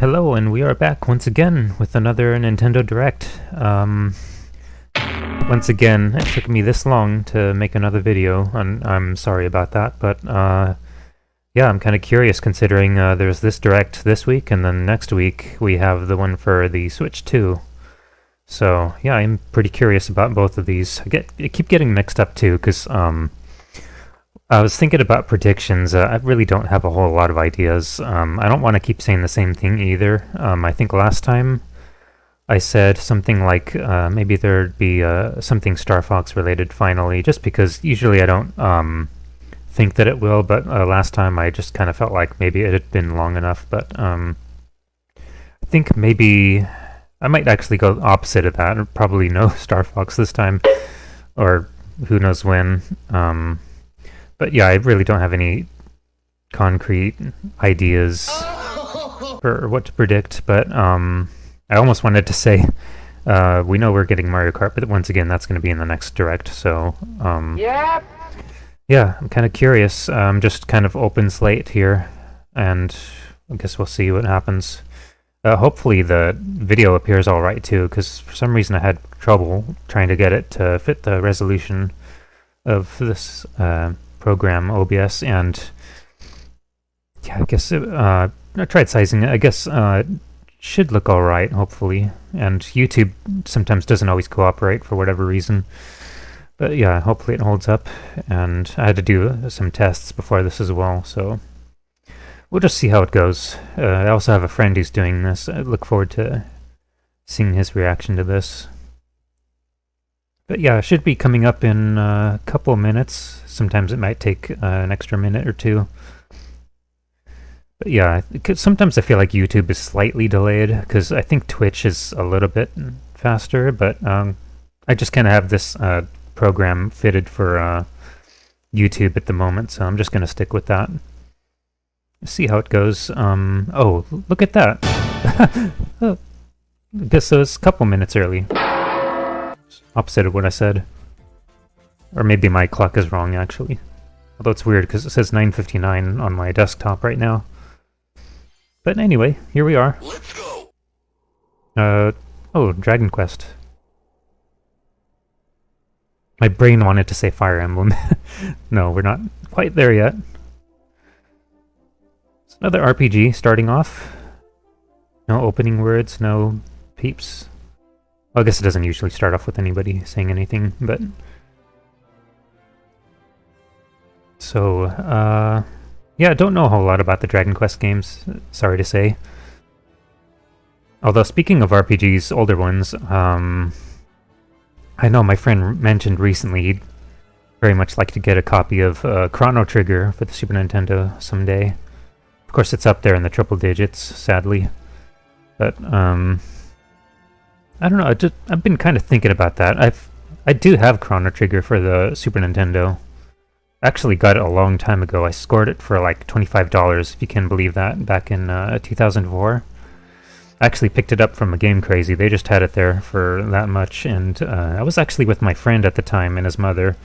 Hello, and we are back once again with another Nintendo Direct. Once again, it took me this long to make another video, and I'm sorry about that, but yeah, I'm kind of curious considering there's this Direct this week, and then next week we have the one for the Switch 2. So, yeah, I'm pretty curious about both of these. I keep getting mixed up too, because I was thinking about predictions. I really don't have a whole lot of ideas. I don't want to keep saying the same thing either. I think last time I said something like maybe there'd be something Star Fox related finally, just because usually I don't think that it will, but last time I just kind of felt like maybe it had been long enough. But I think maybe I might actually go opposite of that, and probably no Star Fox this time, or who knows when. But yeah, I really don't have any concrete ideas for what to predict, but I almost wanted to say we know we're getting Mario Kart, but once again, that's going to be in the next Direct, so Yep. yeah, I'm kind of curious. Just kind of open slate here, and I guess we'll see what happens. Hopefully the video appears alright too, because for some reason I had trouble trying to get it to fit the resolution of this program, OBS, and yeah, I guess I tried sizing it. I guess it should look alright, hopefully, and YouTube sometimes doesn't always cooperate for whatever reason. But yeah, hopefully it holds up, and I had to do some tests before this as well, so we'll just see how it goes. I also have a friend who's doing this. I look forward to seeing his reaction to this. But yeah, it should be coming up in a couple of minutes. Sometimes it might take an extra minute or two. But yeah, sometimes I feel like YouTube is slightly delayed, because I think Twitch is a little bit faster, but I just kind of have this program fitted for YouTube at the moment, so I'm just going to stick with that. See how it goes. Oh, look at that! Oh, I guess it was a couple minutes early. Opposite of what I said. Or maybe my clock is wrong, actually. Although it's weird, because it says 9:59 on my desktop right now. But anyway, here we are. Let's go. Oh, Dragon Quest. My brain wanted to say Fire Emblem. No, we're not quite there yet. It's another RPG starting off. No opening words, no peeps. Well, I guess it doesn't usually start off with anybody saying anything, but... So, yeah, I don't know a whole lot about the Dragon Quest games, sorry to say. Although, speaking of RPGs, older ones, I know my friend mentioned recently he'd very much like to get a copy of Chrono Trigger for the Super Nintendo someday. Of course, it's up there in the triple digits, sadly. But, I don't know, I've been kind of thinking about that. I do have Chrono Trigger for the Super Nintendo. I actually got it a long time ago. I scored it for like $25, if you can believe that, back in 2004. I actually picked it up from a Game Crazy. They just had it there for that much, and I was actually with my friend at the time and his mother,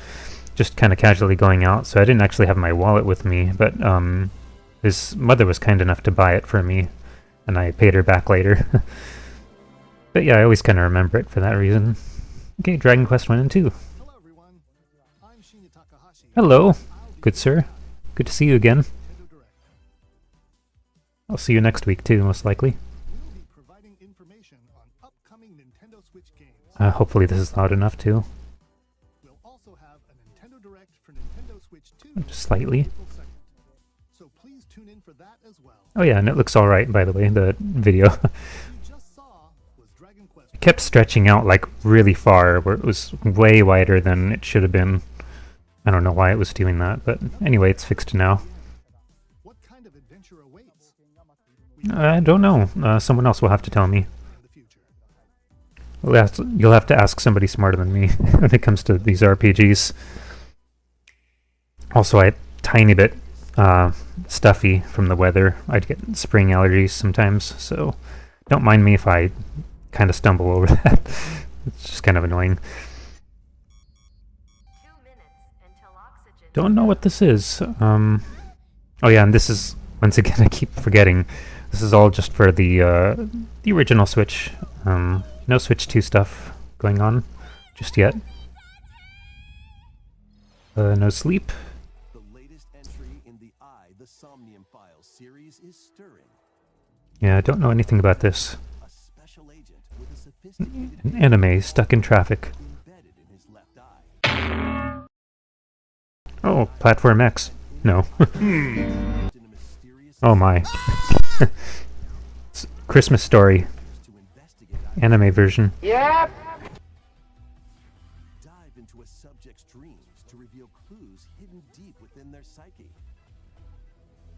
just kind of casually going out, so I didn't actually have my wallet with me, but his mother was kind enough to buy it for me, and I paid her back later. But yeah, I always kind of remember it for that reason. Okay, Dragon Quest 1 and 2. Hello everyone, I'm Shinya Takahashi. Hello, good sir. Good to see you again. I'll see you next week too, most likely. We'll be providing information on upcoming Nintendo Switch games. Hopefully this is loud enough too. We'll also have a Nintendo Direct for Nintendo Switch 2. Just slightly. April 2nd. So please tune in for that as well. Oh yeah, and it looks alright, by the way, the video. What you just saw was Dragon Quest. It kept stretching out like really far, where it was way wider than it should have been. I don't know why it was doing that, but anyway, it's fixed now. What kind of adventure awaits I don't know. Someone else will have to tell me. in the future? You'll have to ask somebody smarter than me when it comes to these RPGs. Also, I tiny bit stuffy from the weather. I'd get spring allergies sometimes, so don't mind me if I kind of stumble over that. It's just kind of annoying. Don't know what this is. Oh yeah, and this is, once again, I keep forgetting, this This is all just for the original Switch. No Switch 2 stuff going on just yet. No sleep. The latest entry in the the Somnium Files series is stirring. Yeah, I don't know anything about this. A special agent with a sophisticated An anime stuck in traffic. embedded in his left eye. Oh, Platform X. No. In a mysterious Oh my. It's Christmas Story. to investigate Anime version. dive into a subject's dreams to reveal clues hidden deep within their psyche.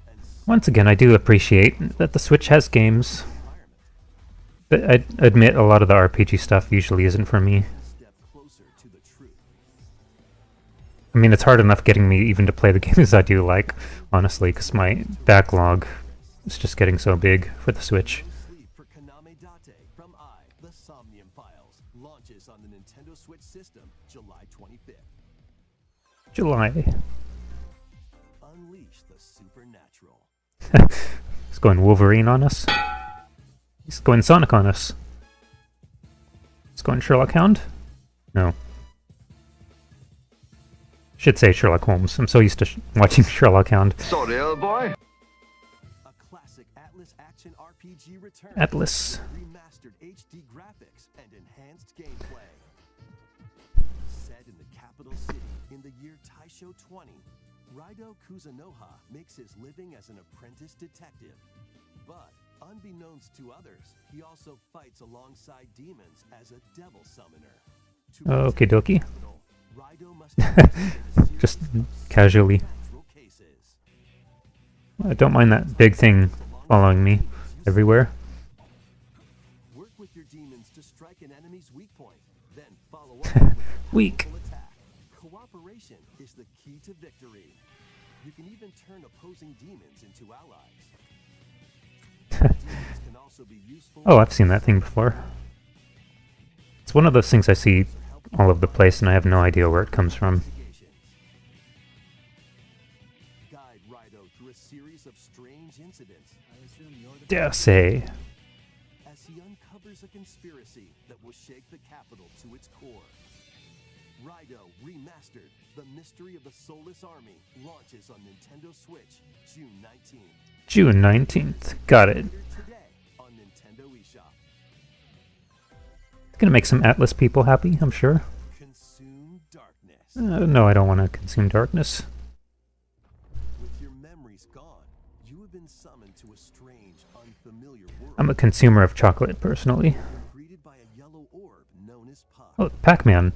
And Once again, I do appreciate that the Switch has games. environment But I admit a lot of the RPG stuff usually isn't for me. step closer to the truth. I mean, it's hard enough getting me even to play the games I do like, honestly, because my backlog is just getting so big for the Switch. Sleep for Kaname Date from the Somnium Files launches on the Nintendo Switch system July 25th. July. Unleash the supernatural. He's going Wolverine on us. He's going Sonic on us. He's going Sherlock Hound? No. Should say Sherlock Holmes. I'm so used to watching Sherlock Hound. Sorry, old boy. A classic Atlas action RPG returns. Atlas. Remastered HD graphics and enhanced gameplay. Set in the capital city in the year Taisho 20, Raido Kuzunoha makes his living as an apprentice detective. But unbeknownst to others, he also fights alongside demons as a devil summoner. To Okie dokie. capital, Raido must investigate a series Just of casually. supernatural cases. I don't mind that big thing following me everywhere. Work with your demons to strike an enemy's weak point, then follow up with a Weak. powerful attack. Cooperation is the key to victory. You can even turn opposing demons into allies. Demons can also be useful Oh, I've seen that thing before. It's one of those things I see all over the place and I have no idea where it comes from. investigations. Guide Raido through a series of strange incidents Dare say. as he uncovers a conspiracy that will shake the capital to its core. Raido Remastered: The Mystery of the Soulless Army launches on Nintendo Switch June 19th. June 19th. Got it. Order today on Nintendo eShop. Gonna make some Atlas people happy, I'm sure. Consume darkness. No, I don't want to consume darkness. With your memories gone, you have been summoned to a strange, unfamiliar world. I'm a consumer of chocolate, personally. Greeted by a yellow orb known as Puck. Oh, Pac-Man.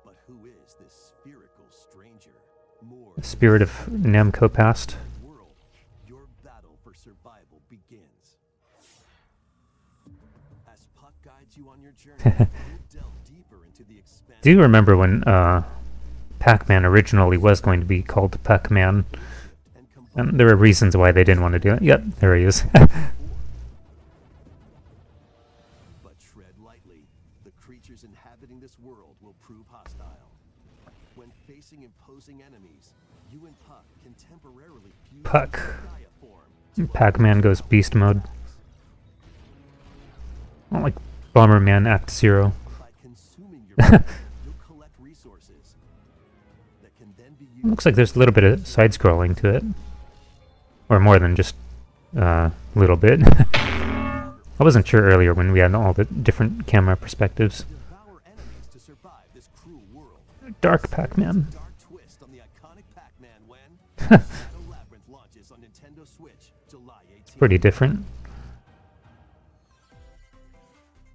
But who is this spherical stranger? More The spirit of Namco past. world. Your battle for survival begins. As Puck guides you on your journey, you'll delve deeper into the expanse. Do you remember when Pac-Man originally was going to be called Pac-Man? and combine And there were reasons why they didn't want to do it. Yep, there he is. But tread lightly. The creatures inhabiting this world will prove hostile. When facing imposing enemies, you and Puck can temporarily fuse Puck. Gaia form to Pac-Man goes beast mode. Not like Bomberman Act Zero. by consuming your body, you'll collect resources that can then be used. Looks like there's a little bit of side-scrolling to it. Or more than just a little bit. I wasn't sure earlier when we had all the different camera perspectives. Devour enemies to survive this cruel world. Dark Pac-Man. Dark twist on the iconic Pac-Man when Shadow Labyrinth launches on Nintendo Switch July 18th. Pretty different.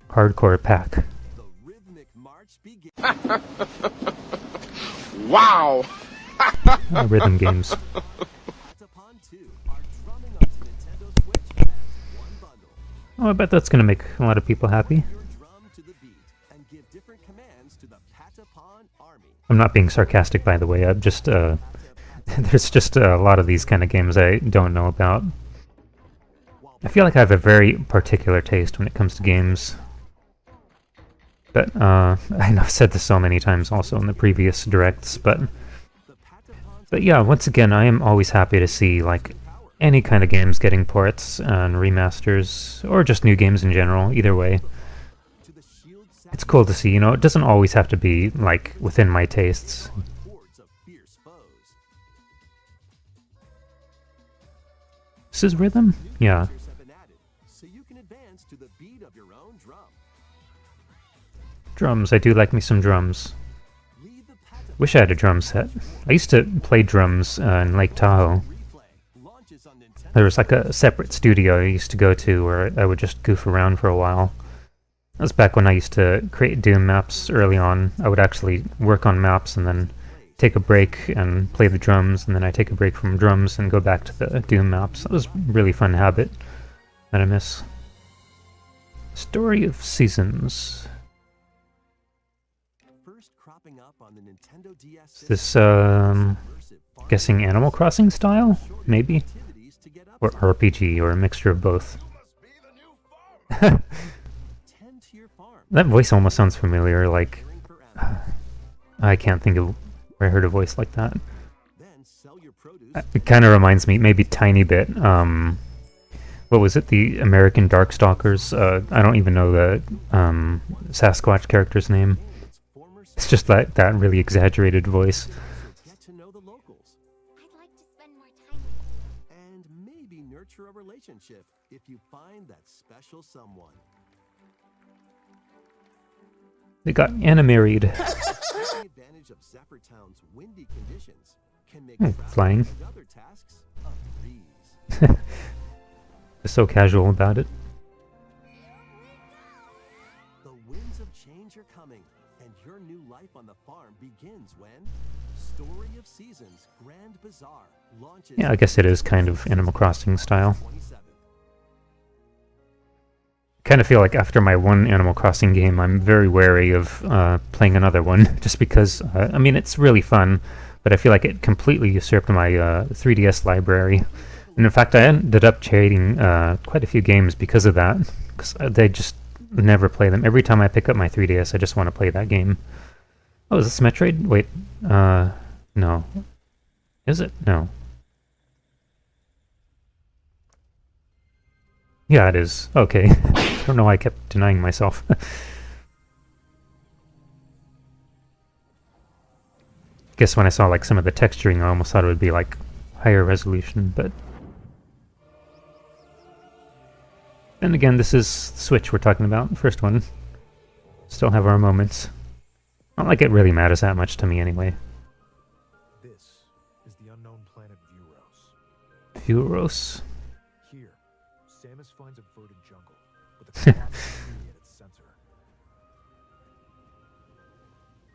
Hardcore Pac. The rhythmic march begins. Wow! Rhythm games. Upon 2 are drumming onto Nintendo Switch as one bundle. Oh, I bet that's gonna make a lot of people happy. Your drum to the beat and give different commands to the Patapon army. I'm not being sarcastic, by the way. I'm just, there's just a lot of these kind of games I don't know about. I feel like I have a very particular taste when it comes to games. But, I know I've said this so many times also in the previous directs, but The Patapon's yeah, once again, I am always happy to see, like, power. any kind of games getting ports and remasters, or just new games in general, either way. To the shield It's cool to see, you know, it doesn't always have to be, like, within my tastes. hordes of fierce foes. This is rhythm? Yeah. Features have been added, so you can advance to the beat of your own drum. Drums, I do like me some drums. Lead the path of Wish I had a drum set. I used to play drums in Lake Tahoe. replay. Launches on Nintendo. There was like a separate studio I used to go to where I would just goof around for a while. That was back when I used to create Doom maps early on. I would actually work on maps and then take a break and play the drums, and then I take a break from drums and go back to the Doom maps. That was a really fun habit that I miss. Story of Seasons. First cropping up on the Nintendo DS Is this, guessing Animal Crossing style? Maybe? activities to get up Or RPG, or a mixture of both. tend to your farm. That voice almost sounds familiar, like... Caring for animals. I can't think of where I heard a voice like that. Then sell your produce. It kind of reminds me, maybe tiny bit, what was it, the American Darkstalkers? I don't even know the Sasquatch character's name. its former It's just that really exaggerated voice. get to know the locals I'd like to spend more time with you. and maybe nurture a relationship if you find that special someone. They got animaried. Taking advantage of Zephyr-Town's windy conditions can make flying. traveling and other tasks a breeze. They're so casual about it. The winds of change are coming, and your new life on the farm begins when Story of Seasons Grand Bazaar launches. Yeah, I guess it is kind of Animal Crossing style. 27th. Kind of feel like after my one Animal Crossing game, I'm very wary of playing another one, just because, I mean, it's really fun, but I feel like it completely usurped my 3DS library. And in fact, I ended up trading quite a few games because of that, because they just never play them. Every time I pick up my 3DS, I just want to play that game. Oh, is this Metroid? Wait, no. Is it? No. Yeah, it is. Okay. I don't know why I kept denying myself. Guess when I saw like some of the texturing, I almost thought it would be like higher resolution, but... Then again, this is Switch we're talking about, the first one. Still have our moments. Not like it really matters that much to me anyway. This is the unknown planet Vuros. Vuros. Here, Samus finds a verdant jungle with a colossal tree at its center.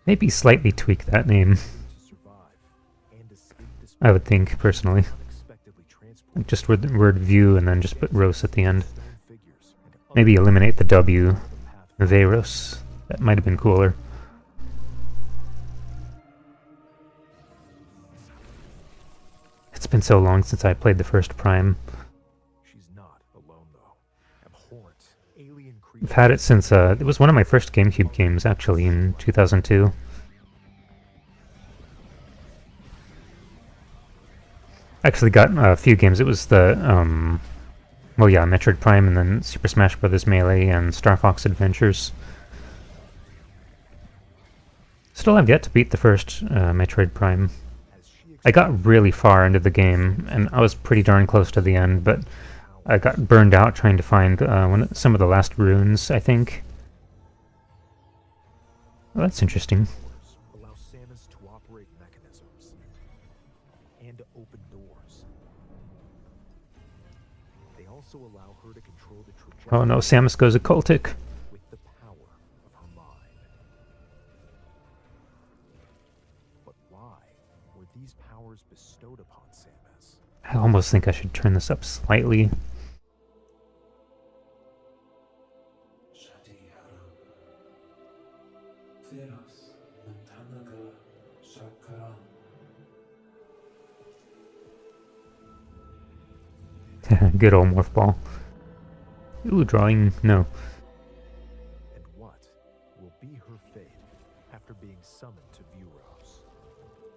Maybe slightly tweak that name, To survive and escape this I would think, personally. unexpectedly transport Like just word view and then just put Ros at the end. stone figures and Maybe eliminate the W. path. Veros. That might have been cooler. It's been so long since I played the first Prime. She's not alone though. Abhorrent alien I've creatures. had it since, it was one of my first GameCube games, actually, in 2002. Actually got a few games. It was the, well yeah, Metroid Prime, and then Super Smash Bros. Melee, and Star Fox Adventures. Still have yet to beat the first Metroid Prime. As she I got really far into the game, and I was pretty darn close to the end, but I got burned out trying to find some of the last runes, I think. Well, that's interesting. explores allow Samus to operate mechanisms and to open doors. They also allow her to control the trajectory Oh no, Samus goes occultic. with the power of her mind. But why were these powers bestowed upon Samus? I almost think I should turn this up slightly. Good old morph ball. Ooh, drawing. No. And what will be her fate after being summoned to Vuros?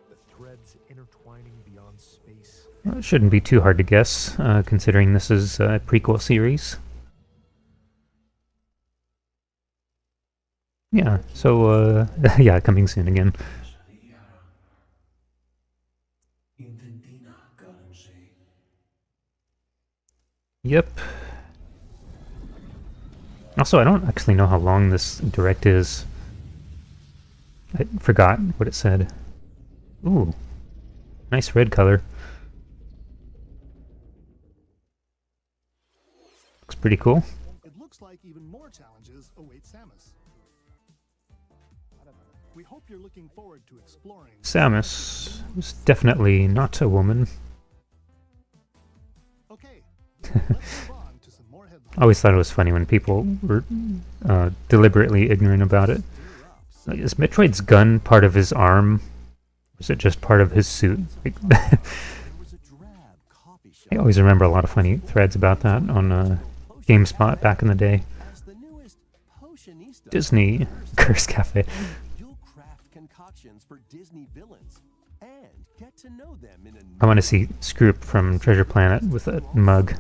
The threads intertwining beyond space. Well, it shouldn't be too hard to guess, considering this is a prequel series. Yeah, so, yeah, coming soon again. Yep. Also, I don't actually know how long this direct is. I forgot what it said. Ooh. Nice red color. Looks pretty cool. It looks like even more challenges await Samus. We hope you're looking forward to exploring. Samus was definitely not a woman. Okay, let's move on to some more headlines. I always thought it was funny when people were deliberately ignorant about it. Like, is Metroid's gun part of his arm? Or is it just part of his suit? Like, I always remember a lot of funny threads about that on GameSpot back in the day. Disney Curse Cafe. You'll craft concoctions for Disney villains and get to know them in a I want to see Scroop from Treasure Planet with a mug.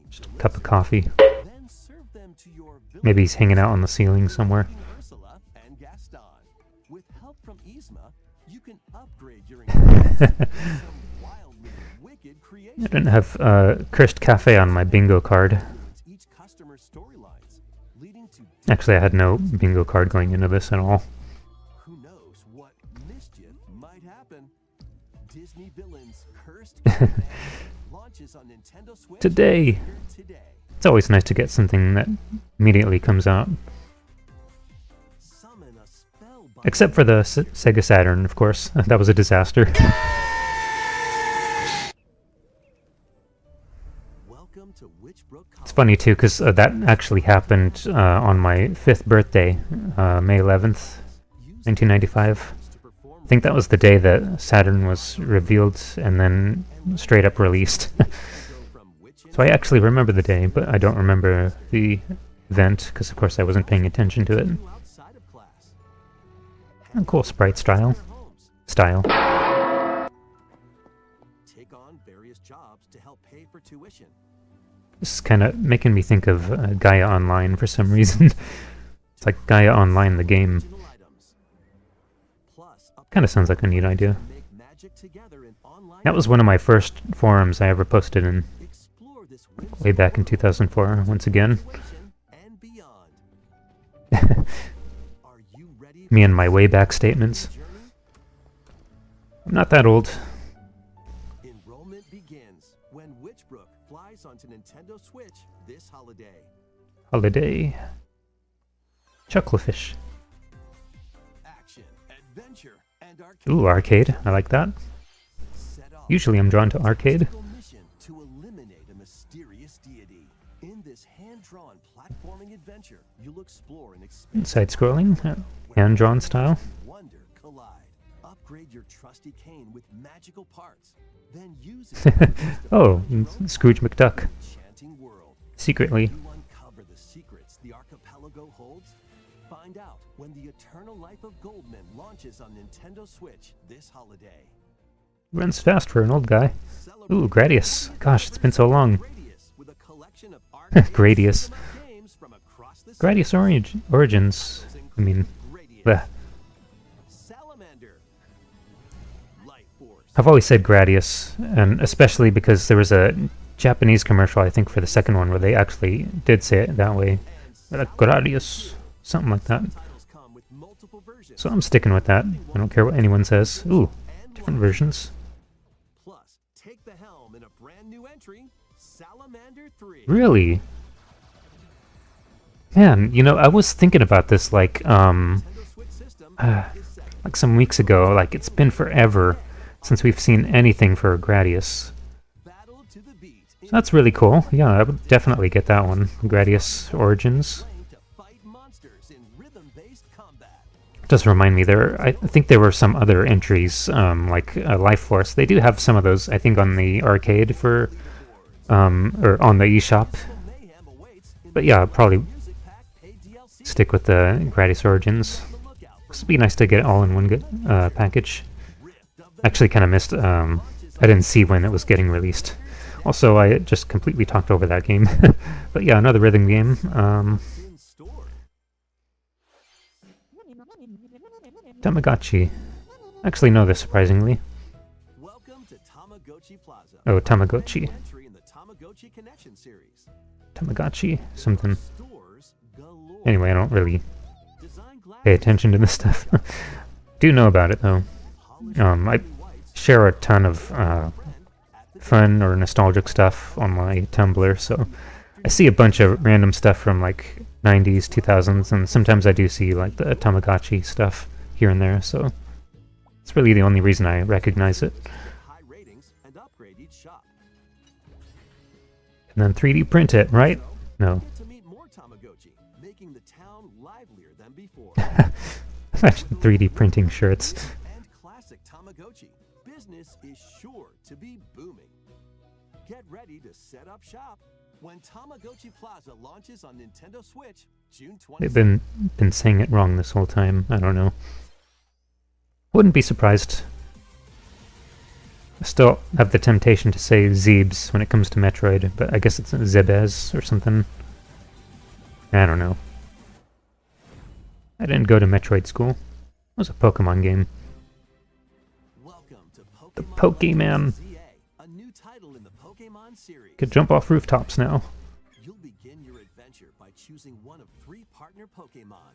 Just a cup of coffee. then serve them to your Maybe he's hanging out on the ceiling somewhere. Ursula and Gaston. With help from Yzma, you can upgrade your ingredients to some wildly wicked creation. I didn't have Cursed Cafe on my bingo card. Each customer's storylines, leading to Actually, I had no bingo card going into this at all. who knows what mischief might happen. Disney villains Cursed Cafe launches on Nintendo Switch Today! later today. It's always nice to get something that immediately comes out. Summon a spellbinder. Except for the Sega Saturn, of course. That was a disaster. Welcome to Witchbrook It's funny too, because that actually happened on my 5th birthday, May 11th, 1995. I think that was the day that Saturn was revealed and then straight up released. So I actually remember the day, but I don't remember the event, because of course I wasn't paying attention to it. outside of class. Oh, cool sprite style. Style. Take on various jobs to help pay for tuition. This is kind of making me think of Gaia Online for some reason. It's like Gaia Online, the game. Original items. Plus, Kind of sounds like a neat idea. make magic together in online. That was one of my first forums I ever posted in, Explore this way back in 2004, once again. situation and beyond. Are you ready Me for and my way back statements. the journey? I'm not that old. Enrollment begins when Witchbrook flies onto Nintendo Switch this holiday. Holiday. Chucklefish. Action, adventure, and arcade. Ooh, arcade. I like that. Set off Usually I'm drawn to arcade. critical mission to eliminate a mysterious deity. In this hand-drawn platforming adventure, you'll explore an expansive Side-scrolling, where hand-drawn style. wonder collide. Upgrade your trusty cane with magical parts, then use it to Oh, Scrooge McDuck. enchanting world. Secretly. You uncover the secrets the archipelago holds. Find out when the Eternal Life of Goldman launches on Nintendo Switch this holiday. Runs fast for an old guy. Celebrate Ooh, Gradius. Gosh, it's been so long. Gradius with a collection of arcade Gradius. select games from across the Gradius Origins. I mean, Gradius. bleh. Salamander. Life Force. I've always said Gradius, and especially because there was a Japanese commercial, I think, for the second one where they actually did say it that way. Like, Gradius. Something like that. Titles come with multiple versions. So I'm sticking with that. I don't care what anyone says. Ooh, different versions. Plus, take the helm in a brand new entry, Salamander 3. Really? Man, you know, I was thinking about this like Nintendo Switch system is set. like some weeks ago. Like, it's been forever since we've seen anything for Gradius. Battle to the beat. So that's really cool. Yeah, I would definitely get that one. Gradius Origins. Playing to fight monsters in rhythm-based combat. Does remind me I think there were some other entries, like Life Force. They do have some of those, I think, on the arcade for, or on the eShop. Mayhem awaits in But yeah, I'd probably music pack paid DLC. stick with the Gradius Origins. On the lookout for It'd be nice to get it all in one good package. Rift of Actually kind of missed, I didn't see when it was getting released. Also, I just completely talked over that game. But yeah, another rhythm game. In store. Tamagotchi. Actually know this, surprisingly. Welcome to Tamagotchi Plaza. Oh, Tamagotchi. Entry in the Tamagotchi Connection series. Tamagotchi? Something. Stores galore. Anyway, I don't really Design glass pay attention to this stuff. Do know about it, though. I share a ton of fun or nostalgic stuff on my Tumblr, so I see a bunch of random stuff from like 90s, 2000s, and sometimes I do see like the Tamagotchi stuff here and there, so it's really the only reason I recognize it. high ratings and upgrade each shop. And then 3D print it, right? No. Get to meet more Tamagotchi, making the town livelier than before. Imagine 3D printing shirts. And classic Tamagotchi. Business is sure to be booming. Get ready to set up shop when Tamagotchi Plaza launches on Nintendo Switch June 20th. They've been saying it wrong this whole time. I don't know. Wouldn't be surprised. I still have the temptation to say Zebes when it comes to Metroid, but I guess it's Zebes or something. I don't know. I didn't go to Metroid school. It was a Pokemon game. Welcome to Pokemon The Pokemon. Legends ZA, a new title in the Pokemon series. Could jump off rooftops now. You'll begin your adventure by choosing one of 3 partner Pokemon.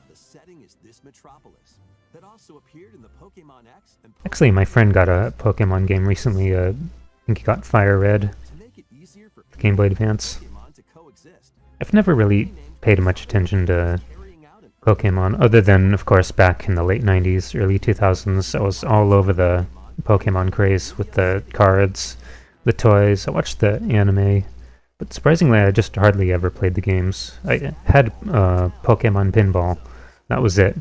The setting is this metropolis that also appeared in the Pokemon X and Actually, my friend got a Pokemon game recently. I think he got Fire Red, to make it easier for Game Boy Advance. Pokemon to coexist. I've never really paid much attention to Carrying out an Pokemon, other than, of course, back in the late 90s, early 2000s. I was all over the Pokemon craze with the cards, the toys. I watched the anime, but surprisingly, I just hardly ever played the games. I had Pokemon Pinball. That was it.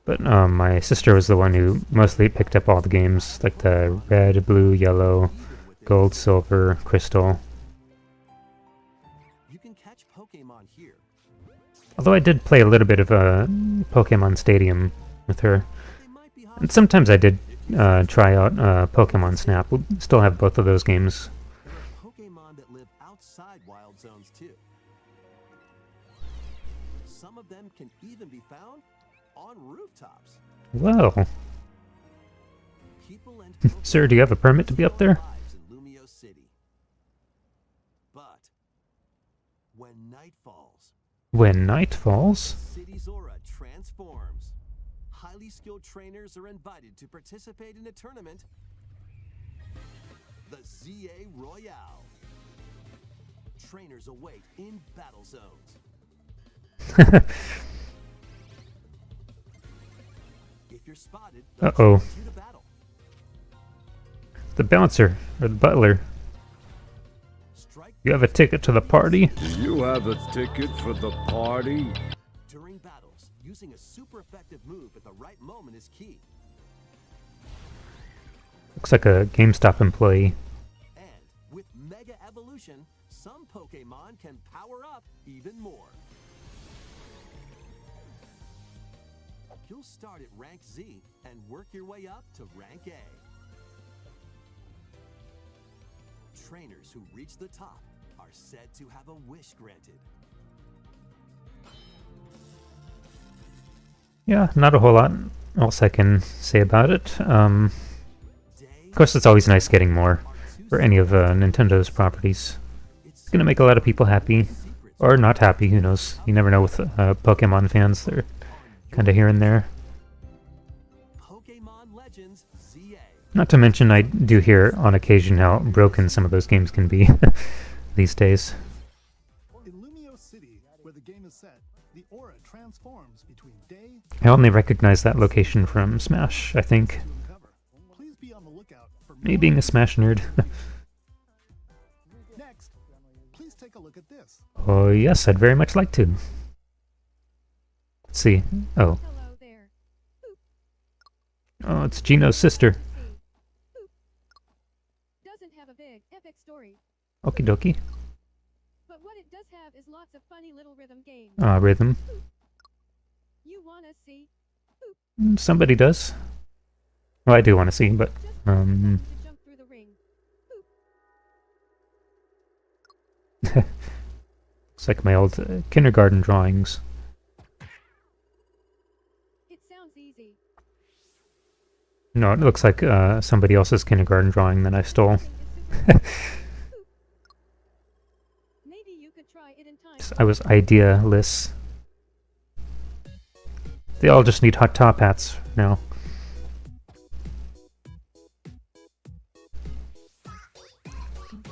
But my sister was the one who mostly picked up all the games, like the red, blue, yellow, gold, silver, crystal. You can catch Pokemon here. Although I did play a little bit of Pokemon Stadium with her. They might be hot. And sometimes I did try out Pokemon Snap. We still have both of those games. There are Pokemon that live outside wild zones too. Some of them can even be found on rooftops. Well, People and sir, do you have a permit to be up there? lives in Lumio City. But when night falls, When night falls? city's aura transforms. Highly skilled trainers are invited to participate in a tournament, the ZA Royale. Trainers await in battle zones. If you're spotted, they'll Uh-oh. challenge you to battle. The bouncer, or the butler. Strike You have a ticket to the party? Do you have a ticket for the party? during battles. Using a super effective move at the right moment is key. Looks like a GameStop employee. And with Mega Evolution, some Pokemon can power up even more. You'll start at rank Z and work your way up to rank A. Trainers who reach the top are said to have a wish granted. Yeah, not a whole lot else I can say about it. Of Day course, it's always nice getting more for any of Nintendo's properties. It's gonna make a lot of people happy. Or not happy, who knows. You never know with Pokemon fans. They're kind of here and there. Pokemon Legends ZA. Not to mention, I do hear on occasion how broken some of those games can be these days. In Lumio City, where the game is set, the aura transforms between day I only recognize that location from Smash, I think. to uncover. Please be on the lookout for Me more. being a Smash nerd. Next, please take a look at this. Oh yes, I'd very much like to. Let's see. Oh. Hello there. Oh, it's Gino's sister. Doesn't have a big, epic story, Okie dokie. but what it does have is lots of funny little rhythm games. Rhythm. You wanna see? Somebody does. Well, I do want to see, but Just to jump through the ring. it's like my old kindergarten drawings. It sounds easy. No, it looks like somebody else's kindergarten drawing that I stole. Maybe you could try it in time. I was idealess. They all just need hot top hats now.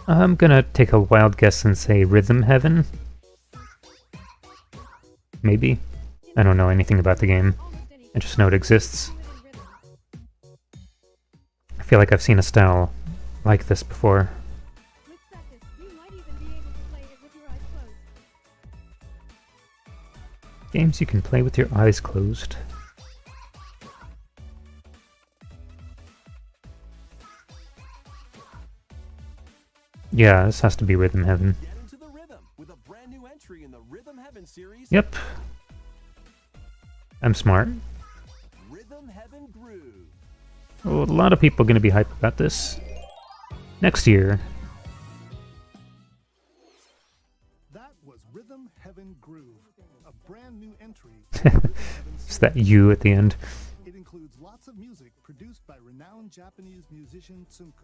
I'm gonna take a wild guess and say Rhythm Heaven. Maybe. I don't know anything about the game. Almost anything. I just know it exists. Do it in rhythm. I feel like I've seen a style like this before. With practice, you might even be able to play it with your eyes closed. Games you can play with your eyes closed. Yeah, this has to be Rhythm Heaven. Get into the rhythm with a brand new entry in the Rhythm Heaven series. Yep. I'm smart. Rhythm Heaven Groove. Well, a lot of people are going to be hyped about this. Next year. That was Rhythm Heaven Groove, a brand new entry. in the Rhythm Heaven It's series. that U at the end. It includes lots of music produced by renowned Japanese musician Tsunku.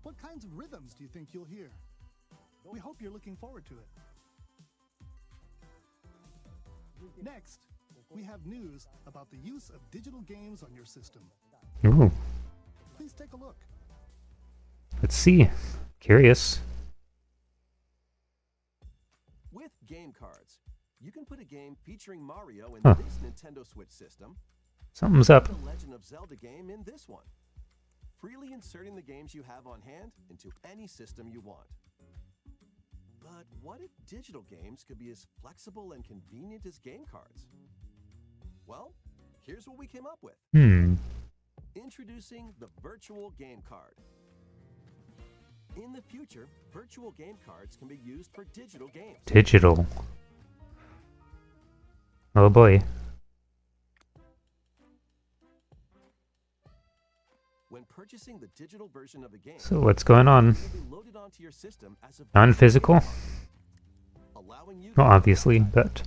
What kinds of rhythms do you think you'll hear? We hope you're looking forward to it. Next, we have news about the use of digital games on your system. Ooh, Please take a look. let's see. Curious. With game cards, you can put a game featuring Mario in Huh. this Nintendo Switch system, Something's up. the Legend of Zelda game in this one, freely inserting the games you have on hand into any system you want. But what if digital games could be as flexible and convenient as game cards? Well, here's what we came up with. Introducing the virtual game card. In the future, virtual game cards can be used for digital games. Digital. Oh boy. When purchasing the digital version of the game, So what's going on? it will be loaded onto your system as a Non-physical? allowing you Well, obviously, but...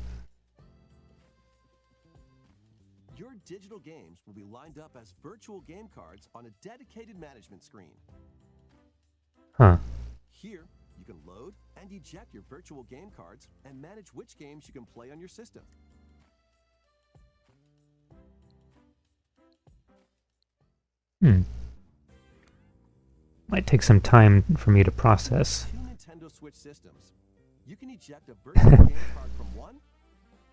your digital games will be lined up as virtual game cards on a dedicated management screen. Huh. Here, you can load and eject your virtual game cards and manage which games you can play on your system. Might take some time for me to process. Two Nintendo Switch systems. You can eject a virtual game card from one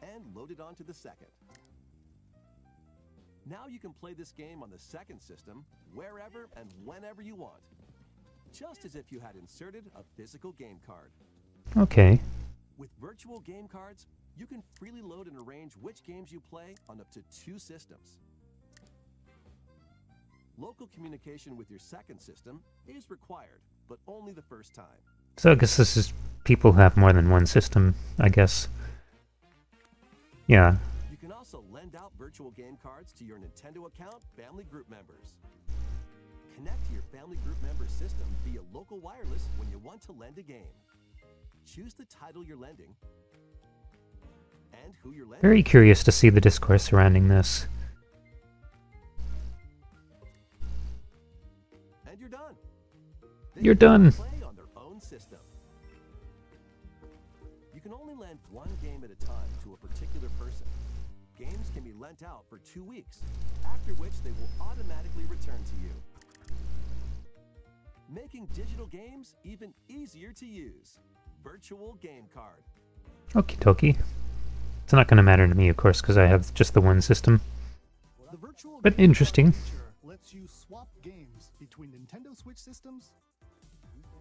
and load it onto the second. Now you can play this game on the second system wherever and whenever you want, just as if you had inserted a physical game card. Okay. With virtual game cards, you can freely load and arrange which games you play on up to 2 systems. Local communication with your second system is required, but only the first time. So I guess this is people who have more than one system, I guess. Yeah. You can also lend out virtual game cards to your Nintendo account family group members. Connect to your family group member system via local wireless when you want to lend a game. Choose the title you're lending and who you're lending. Very curious to see the discourse surrounding this. And you're done. They You're can done. Play on their own system. You can only lend one game at a time to a particular person. Games can be lent out for 2 weeks, after which they will automatically return to you. Making digital games even easier to use. Virtual game card. Okie dokie. It's not going to matter to me, of course, because I have just the one system. The virtual But game interesting. card feature lets you swap games between Nintendo Switch systems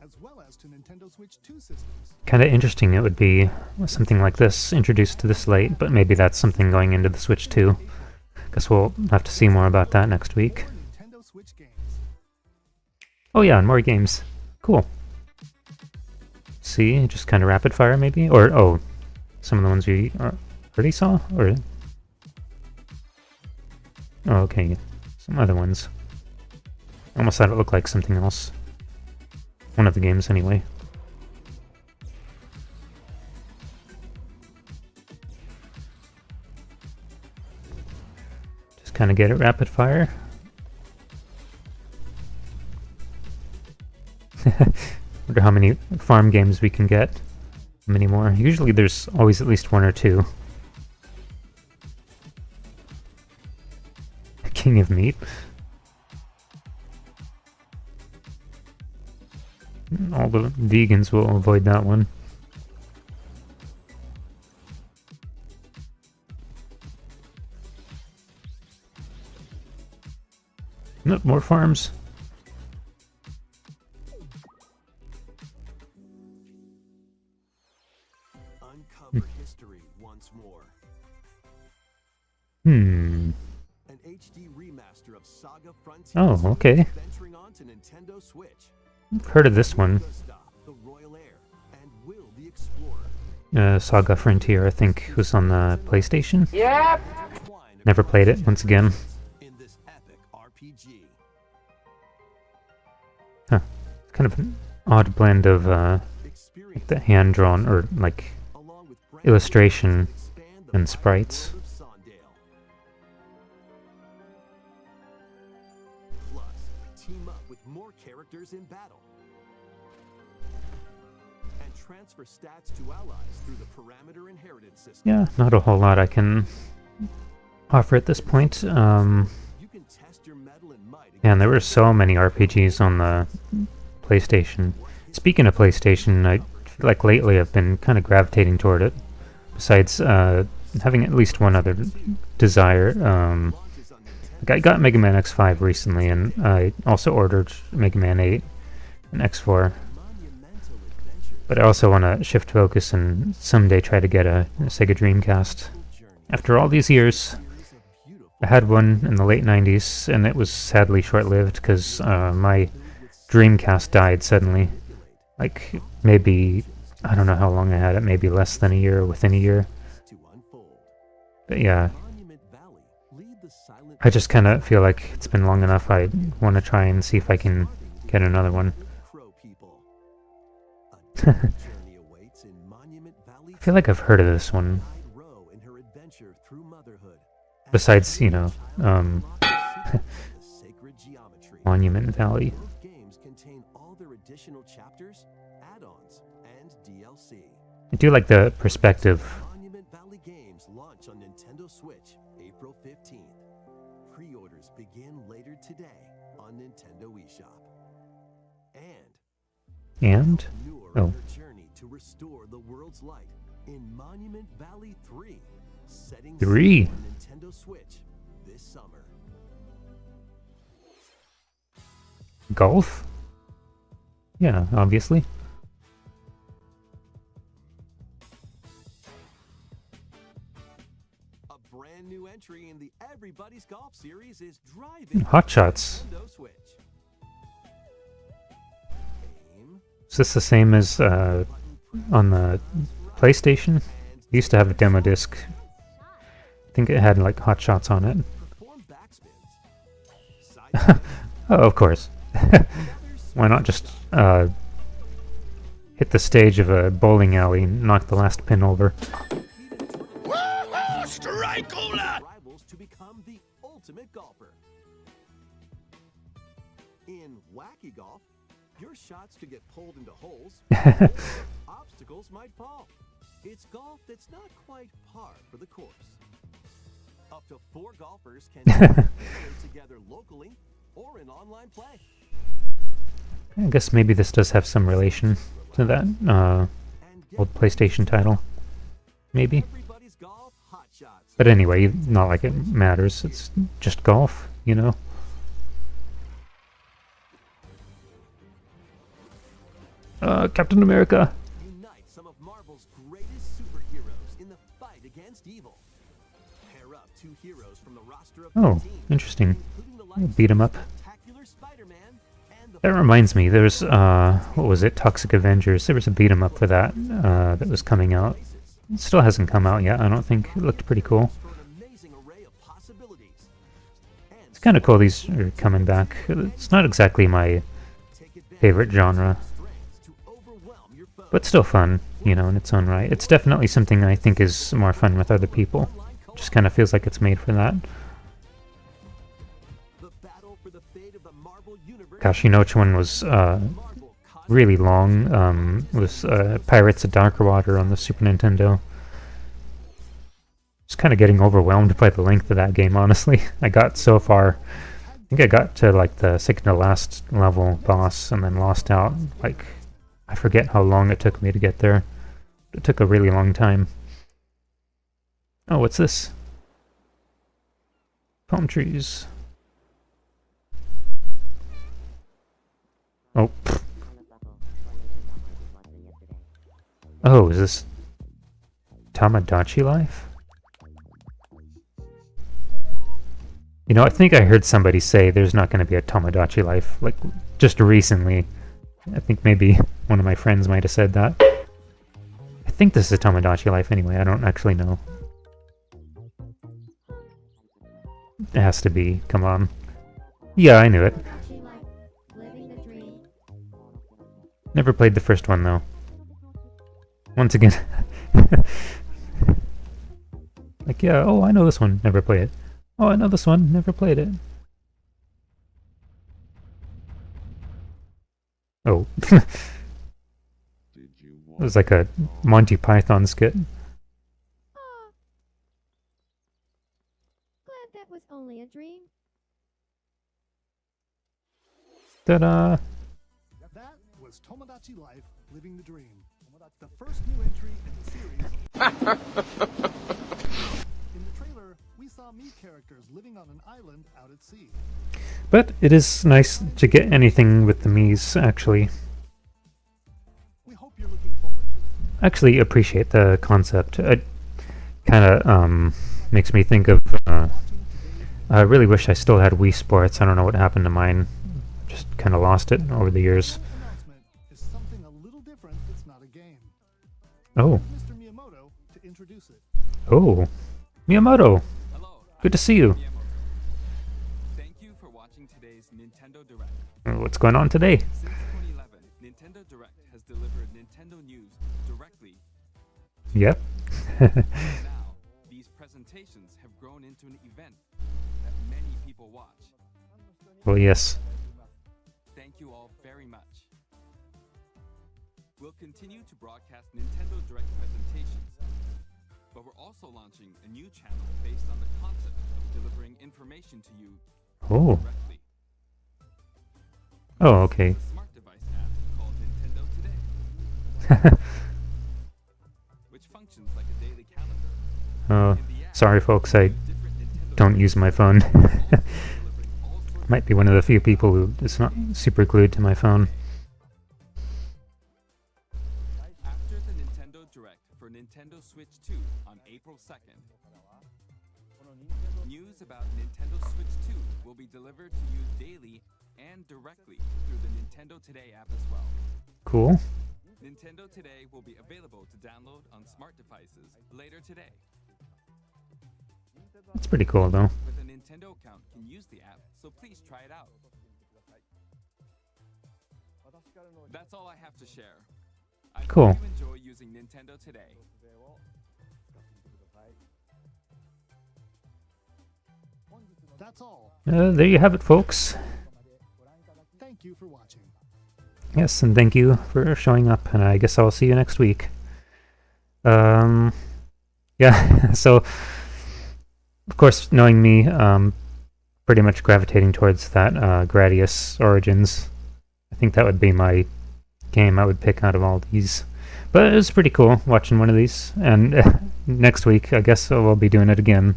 as well as to Nintendo Switch 2 systems. Kind of interesting it would be something like this introduced to this late, but maybe that's something going into the Switch too. Guess we'll have to see more about that next week. Or Nintendo Switch games. Oh yeah, and more games. Cool. See, just kind of rapid fire maybe? Or, oh, some of the ones we already saw? Or Oh, okay. Some other ones. Almost thought it looked like something else. One of the games, anyway. Just kind of get it rapid fire. Wonder how many farm games we can get. How many more? Usually there's always at least one or two. King of meat. All the vegans will avoid that one. Nope, more farms. Uncover history once more. Hmm. An HD remaster of Saga Frontiers. Oh, okay. Venturing on to Nintendo Switch. I've heard of this one. Gustav, the Royal Heir, and Will the Explorer. Saga Frontier, I think, was on the PlayStation. Yep. Never played it, once again. In this epic RPG. Huh. It's kind of an odd blend of like the hand-drawn, or like Along with brand illustration expand the and vibrant sprites. world of Sondale. Plus, team up with more characters in battle. And transfer stats to allies through the parameter inheritance system. Yeah, not a whole lot I can offer at this point. You can test your mettle and might Man, there were so many RPGs on the PlayStation. Speaking of PlayStation, I feel like lately I've been kind of gravitating toward it. Besides having at least one other desire. Like I got Mega Man X5 recently, and I also ordered Mega Man 8 and X4. But I also want to shift focus and someday try to get a Sega Dreamcast. After all these years, I had one in the late 90s, and it was sadly short-lived because my Dreamcast died suddenly. Like, maybe, I don't know how long I had it, maybe less than a year or within a year. But yeah, I just kind of feel like it's been long enough. I want to try and see if I can get another one. I feel like I've heard of this one. Besides, you know, Monument Valley. Games contain all their additional chapters, add-ons, and DLC. I do like the perspective. Monument Valley games launch on Nintendo Switch April 15th. Pre-orders begin later today on Nintendo eShop. And? Newer Oh. on her journey to restore the world's light in Monument Valley 3, setting 3. sail on Nintendo Switch this summer. Golf? Yeah, obviously. A brand new entry in the Everybody's Golf series is driving Hot Shots. Nintendo Switch. Aim, Is this the same as on the PlayStation? I used to have a demo disc. I think it had like Hot Shots on it. perform backspins. Side Oh, of course. Why not just hit the stage of a bowling alley and knock the last pin over? rivals to become the ultimate golfer. In Wacky Golf, your shots could get pulled into holes, or obstacles might fall. It's golf that's not quite par for the course. Up to 4 golfers can play together locally or in online play. I guess maybe this does have some relation to that And get old PlayStation title. Maybe. Everybody's Golf Hot Shots. But anyway, not like it matters. It's just golf, you know? Captain America! Unite some of Marvel's greatest superheroes in the fight against evil. Pair up 2 heroes from the roster of Oh, 15, interesting. including the I'll likes beat 'em of up. Spectacular Spider-Man and the That reminds me, there's, what was it? Toxic Avengers. There was a beat 'em up for that, that was coming out. It still hasn't come out yet, I don't think. It looked pretty cool. for an amazing array of possibilities. kind of cool these are coming back. It's not exactly my favorite genre, but still fun, you know, in its own right. It's definitely something I think is more fun with other people. Just kind of feels like it's made for that. Gosh, you know which one was really long? Was Pirates of Darker Water on the Super Nintendo. Just kind of getting overwhelmed by the length of that game, honestly. I got so far. I think I got to like the second to last level boss and then lost out. Like, I forget how long it took me to get there. It took a really long time. Oh, what's this? Palm trees. Oh. Pfft. Oh, is this Tamagotchi life? You know, I think I heard somebody say there's not going to be a Tamagotchi life, like, just recently. I think maybe one of my friends might have said that. I think this is Tamagotchi life anyway, I don't actually know. It has to be, come on. Yeah, I knew it. Never played the first one, though. Once again. Like, yeah, oh, I know this one, never played it. Oh, I know this one, never played it. Oh. It was like a Monty Python skit. Aw. Glad that was only a dream. Ta-da! That was Tomodachi Life, Living the Dream. The first new entry in the series. In the trailer, we saw Mii characters living on an island out at sea. But it is nice to get anything with the Miis, actually. We hope you're looking forward to it. Actually appreciate the concept. It kind of makes me think of... I really wish I still had Wii Sports. I don't know what happened to mine. Just kind of lost it over the years. Announcement is something a little different that's not a game. Oh. Mr. Miyamoto to introduce it. Oh. Miyamoto! Hello, Good to see you. Miyamoto. Thank you for watching today's Nintendo Direct. What's going on today? Since 2011, Nintendo Direct has delivered Nintendo news directly. Yep. Now, these presentations have grown into an event that many people watch. Well, yes. Thank you all very much. We'll continue to broadcast Nintendo Direct presentations, but we're also launching a new channel based on the concept of delivering information to you Oh. directly. Oh, okay. A smart device app called Nintendo Today, which functions like a daily calendar. Oh, In the app, sorry folks, I different Nintendo don't use my phone. delivering all sorts Might be one of the few people who is not super glued to my phone. After the Nintendo Direct for Nintendo Switch 2 on April 2nd, news about Nintendo Switch 2 will be delivered to you daily and directly through the Nintendo Today app as well. Cool. Nintendo Today will be available to download on smart devices later today. That's pretty cool, though. With a Nintendo account, can use the app, so please try it out. That's all I have to share. I Cool. hope you enjoy using Nintendo Today. That's all. There you have it, folks. Thank you for watching. Yes, and thank you for showing up, and I guess I'll see you next week. Yeah, so, of course, knowing me, pretty much gravitating towards that Gradius Origins. I think that would be my game I would pick out of all these. But it was pretty cool watching one of these, and next week I guess we'll be doing it again.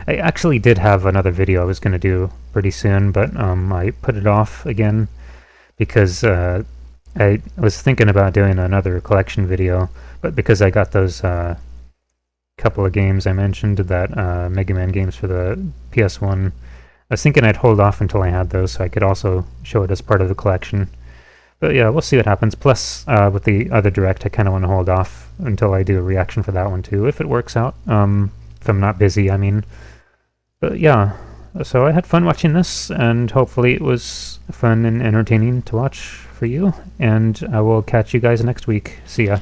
I actually did have another video I was going to do pretty soon, but I put it off again because I was thinking about doing another collection video, but because I got those couple of games I mentioned, that Mega Man games for the PS1, I was thinking I'd hold off until I had those so I could also show it as part of the collection. But yeah, we'll see what happens. Plus, with the other Direct, I kind of want to hold off until I do a reaction for that one too, if it works out. If I'm not busy, I mean. But yeah, So I had fun watching this, and hopefully it was fun and entertaining to watch for you, and I will catch you guys next week. See ya.